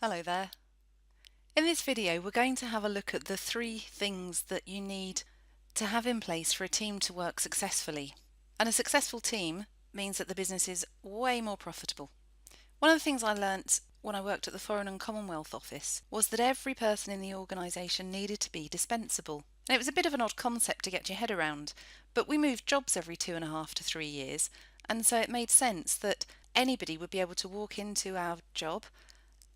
Hello there. In this video we're going to have a look at the 3 things that you need to have in place for a team to work successfully. And a successful team means that the business is way more profitable. One of the things I learnt when I worked at the Foreign and Commonwealth Office was that every person in the organisation needed to be dispensable. And it was a bit of an odd concept to get your head around, but we moved jobs every 2.5 to 3 years, and so it made sense that anybody would be able to walk into our job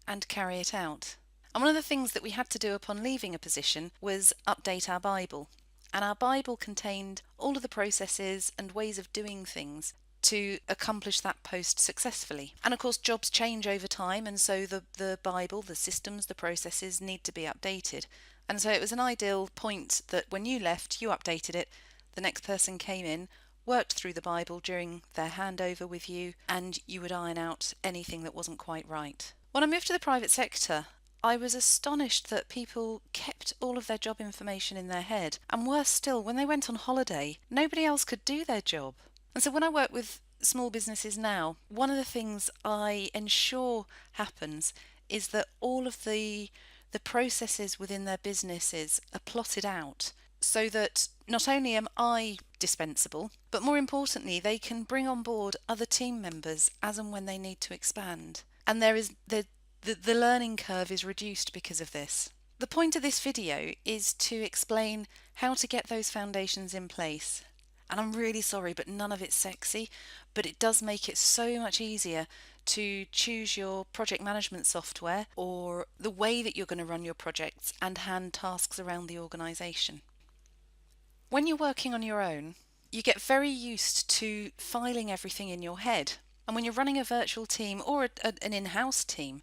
and carry it out. And one of the things that we had to do upon leaving a position was update our Bible. And our Bible contained all of the processes and ways of doing things to accomplish that post successfully. And of course jobs change over time, and so the Bible, the systems, the processes need to be updated. And so it was an ideal point that when you left, you updated it, the next person came in, worked through the Bible during their handover with you, and you would iron out anything that wasn't quite right. When I moved to the private sector, I was astonished that people kept all of their job information in their head, and worse still, when they went on holiday, nobody else could do their job. And so when I work with small businesses now, one of the things I ensure happens is that all of the processes within their businesses are plotted out so that not only am I dispensable, but more importantly, they can bring on board other team members as and when they need to expand. And there is the learning curve is reduced because of this. The point of this video is to explain how to get those foundations in place. And I'm really sorry, but none of it's sexy, but it does make it so much easier to choose your project management software or the way that you're going to run your projects and hand tasks around the organisation. When you're working on your own, you get very used to filing everything in your head. And when you're running a virtual team or an in-house team,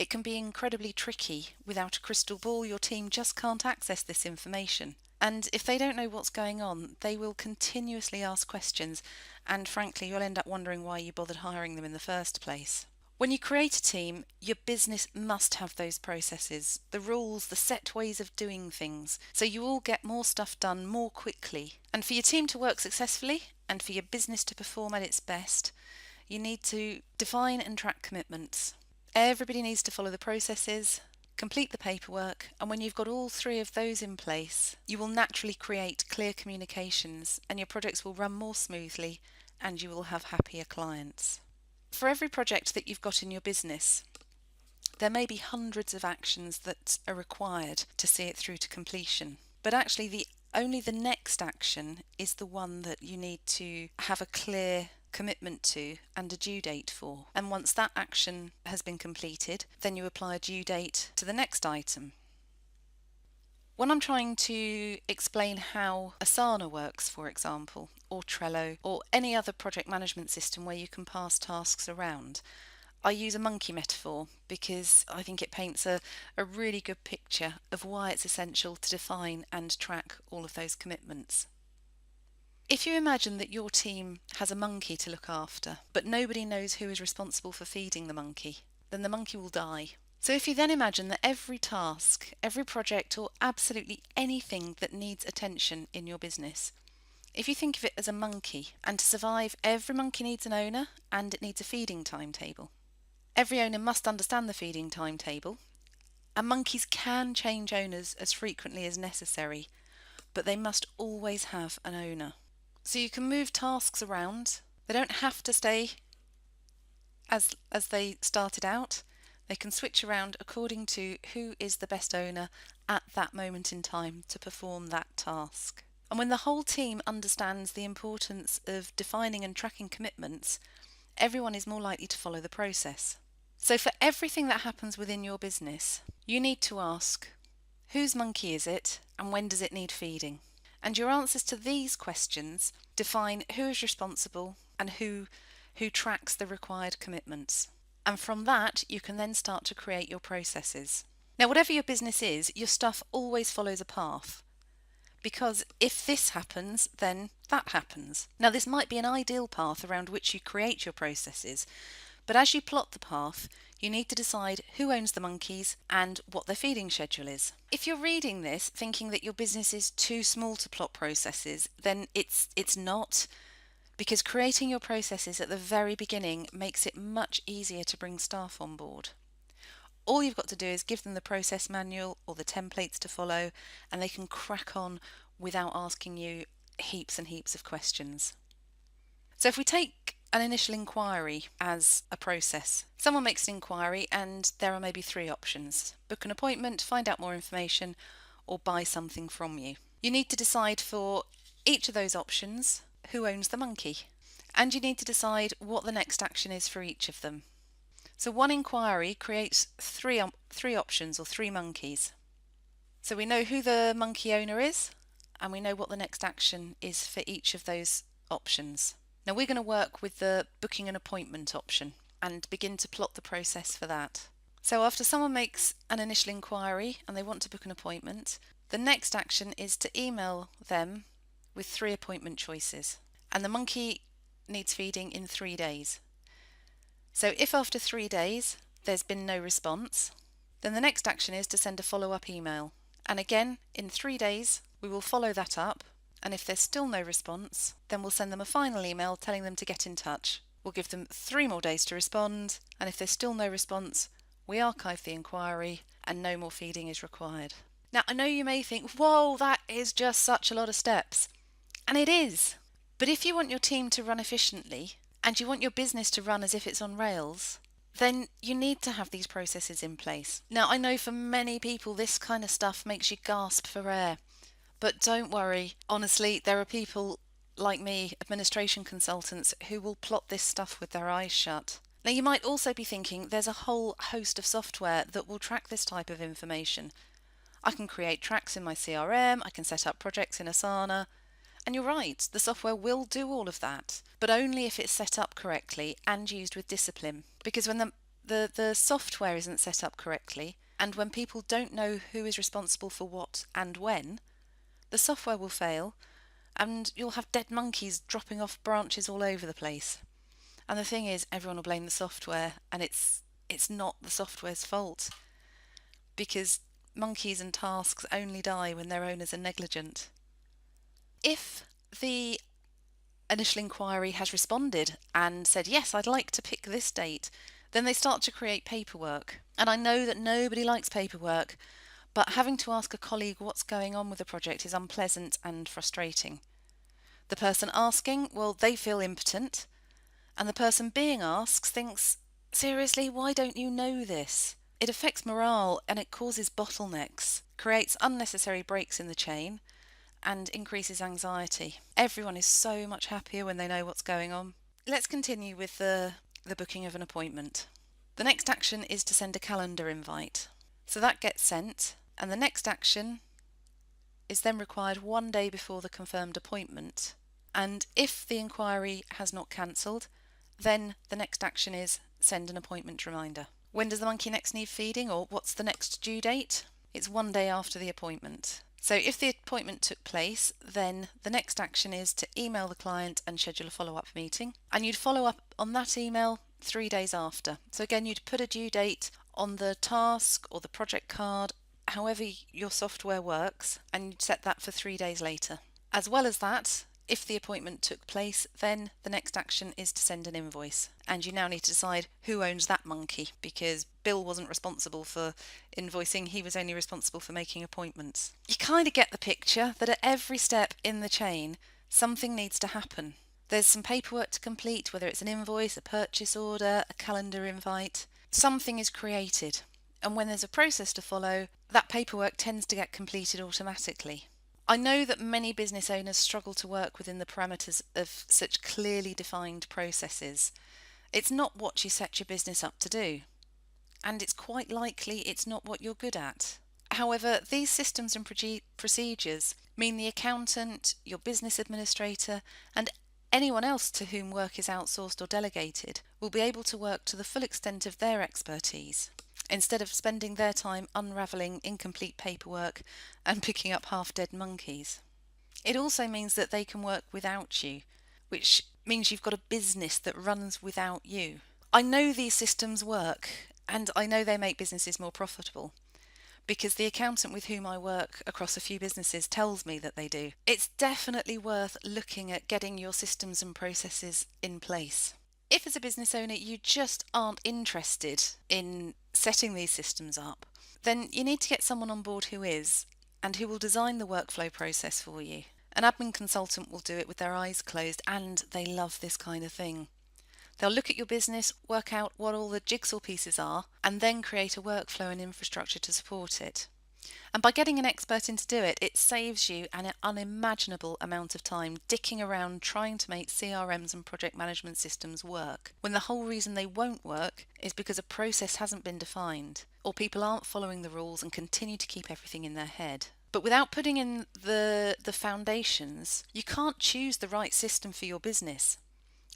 it can be incredibly tricky. Without a crystal ball, your team just can't access this information. And if they don't know what's going on, they will continuously ask questions, and frankly, you'll end up wondering why you bothered hiring them in the first place. When you create a team, your business must have those processes, the rules, the set ways of doing things, so you all get more stuff done more quickly. And for your team to work successfully, and for your business to perform at its best, you need to define and track commitments. Everybody needs to follow the processes, complete the paperwork, and when you've got all 3 of those in place, you will naturally create clear communications, and your projects will run more smoothly, and you will have happier clients. For every project that you've got in your business, there may be hundreds of actions that are required to see it through to completion. But actually, only the next action is the one that you need to have a clear commitment to and a due date for. And once that action has been completed, then you apply a due date to the next item. When I'm trying to explain how Asana works, for example, or Trello, or any other project management system where you can pass tasks around, I use a monkey metaphor because I think it paints a really good picture of why it's essential to define and track all of those commitments. If you imagine that your team has a monkey to look after, but nobody knows who is responsible for feeding the monkey, then the monkey will die. So if you then imagine that every task, every project, or absolutely anything that needs attention in your business, if you think of it as a monkey, and to survive, every monkey needs an owner and it needs a feeding timetable. Every owner must understand the feeding timetable, and monkeys can change owners as frequently as necessary, but they must always have an owner. So you can move tasks around. They don't have to stay as they started out. They can switch around according to who is the best owner at that moment in time to perform that task. And when the whole team understands the importance of defining and tracking commitments, everyone is more likely to follow the process. So for everything that happens within your business, you need to ask, whose monkey is it and when does it need feeding? And your answers to these questions define who is responsible and who tracks the required commitments. And from that, you can then start to create your processes. Now, whatever your business is, your stuff always follows a path. Because if this happens, then that happens. Now, this might be an ideal path around which you create your processes, but as you plot the path, you need to decide who owns the monkeys and what their feeding schedule is. If you're reading this thinking that your business is too small to plot processes, then it's not, because creating your processes at the very beginning makes it much easier to bring staff on board. All you've got to do is give them the process manual or the templates to follow, and they can crack on without asking you heaps and heaps of questions. So if we take an initial inquiry as a process, someone makes an inquiry and there are maybe three options: book an appointment, find out more information, or buy something from you. You need to decide for each of those options who owns the monkey, and you need to decide what the next action is for each of them. So one inquiry creates three options or three monkeys. So we know who the monkey owner is, and we know what the next action is for each of those options. Now we're going to work with the booking an appointment option and begin to plot the process for that. So after someone makes an initial inquiry and they want to book an appointment, the next action is to email them with 3 appointment choices. And the monkey needs feeding in 3 days. So if after 3 days there's been no response, then the next action is to send a follow-up email. And again, in 3 days, we will follow that up. And if there's still no response, then we'll send them a final email telling them to get in touch. We'll give them 3 more days to respond. And if there's still no response, we archive the inquiry and no more feeding is required. Now, I know you may think, whoa, that is just such a lot of steps. And it is. But if you want your team to run efficiently, and you want your business to run as if it's on rails, then you need to have these processes in place. Now, I know for many people this kind of stuff makes you gasp for air, but don't worry. Honestly, there are people like me, administration consultants, who will plot this stuff with their eyes shut. Now, you might also be thinking there's a whole host of software that will track this type of information. I can create tracks in my CRM, I can set up projects in Asana. And you're right, the software will do all of that, but only if it's set up correctly and used with discipline. Because when the software isn't set up correctly, and when people don't know who is responsible for what and when, the software will fail, and you'll have dead monkeys dropping off branches all over the place. And the thing is, everyone will blame the software, and it's not the software's fault. Because monkeys and tasks only die when their owners are negligent. If the initial inquiry has responded and said, yes, I'd like to pick this date, then they start to create paperwork. And I know that nobody likes paperwork, but having to ask a colleague what's going on with the project is unpleasant and frustrating. The person asking, well, they feel impotent, and the person being asked thinks, seriously, why don't you know this? It affects morale and it causes bottlenecks, creates unnecessary breaks in the chain, and increases anxiety. Everyone is so much happier when they know what's going on. Let's continue with the booking of an appointment. The next action is to send a calendar invite. So that gets sent, and the next action is then required 1 day before the confirmed appointment. And if the inquiry has not cancelled, then the next action is send an appointment reminder. When does the monkey next need feeding, or what's the next due date? It's 1 day after the appointment. So if the appointment took place, then the next action is to email the client and schedule a follow-up meeting. And you'd follow up on that email 3 days after. So again, you'd put a due date on the task or the project card, however your software works, and you'd set that for 3 days later. As well as that, if the appointment took place, then the next action is to send an invoice. And you now need to decide who owns that monkey, because Bill wasn't responsible for invoicing, he was only responsible for making appointments. You kind of get the picture that at every step in the chain, something needs to happen. There's some paperwork to complete, whether it's an invoice, a purchase order, a calendar invite. Something is created. And when there's a process to follow, that paperwork tends to get completed automatically. I know that many business owners struggle to work within the parameters of such clearly defined processes. It's not what you set your business up to do, and it's quite likely it's not what you're good at. However, these systems and procedures mean the accountant, your business administrator, and anyone else to whom work is outsourced or delegated will be able to work to the full extent of their expertise, instead of spending their time unravelling incomplete paperwork and picking up half-dead monkeys. It also means that they can work without you, which means you've got a business that runs without you. I know these systems work, and I know they make businesses more profitable, because the accountant with whom I work across a few businesses tells me that they do. It's definitely worth looking at getting your systems and processes in place. If as a business owner you just aren't interested in setting these systems up, then you need to get someone on board who is, and who will design the workflow process for you. An admin consultant will do it with their eyes closed, and they love this kind of thing. They'll look at your business, work out what all the jigsaw pieces are, and then create a workflow and infrastructure to support it. And by getting an expert in to do it, it saves you an unimaginable amount of time dicking around trying to make CRMs and project management systems work, when the whole reason they won't work is because a process hasn't been defined, or people aren't following the rules and continue to keep everything in their head. But without putting in the foundations, you can't choose the right system for your business.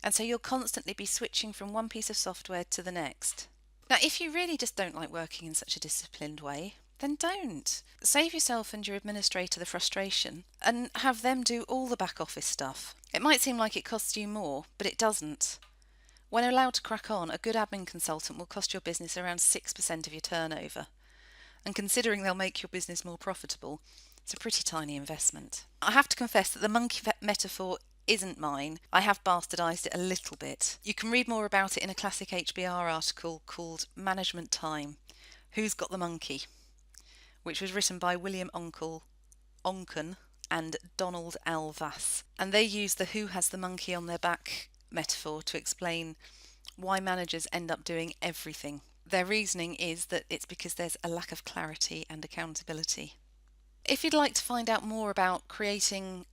And so you'll constantly be switching from one piece of software to the next. Now, if you really just don't like working in such a disciplined way, then don't. Save yourself and your administrator the frustration and have them do all the back office stuff. It might seem like it costs you more, but it doesn't. When allowed to crack on, a good admin consultant will cost your business around 6% of your turnover. And considering they'll make your business more profitable, it's a pretty tiny investment. I have to confess that the monkey metaphor isn't mine. I have bastardised it a little bit. You can read more about it in a classic HBR article called Management Time: Who's Got the Monkey?, which was written by William Onken and Donald L. Vass. And they use the who has the monkey on their back metaphor to explain why managers end up doing everything. Their reasoning is that it's because there's a lack of clarity and accountability. If you'd like to find out more about creating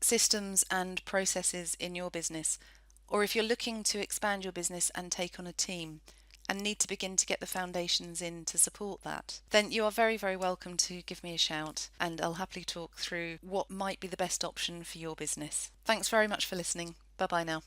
systems and processes in your business, or if you're looking to expand your business and take on a team and need to begin to get the foundations in to support that, then you are very, very welcome to give me a shout, and I'll happily talk through what might be the best option for your business. Thanks very much for listening. Bye bye now.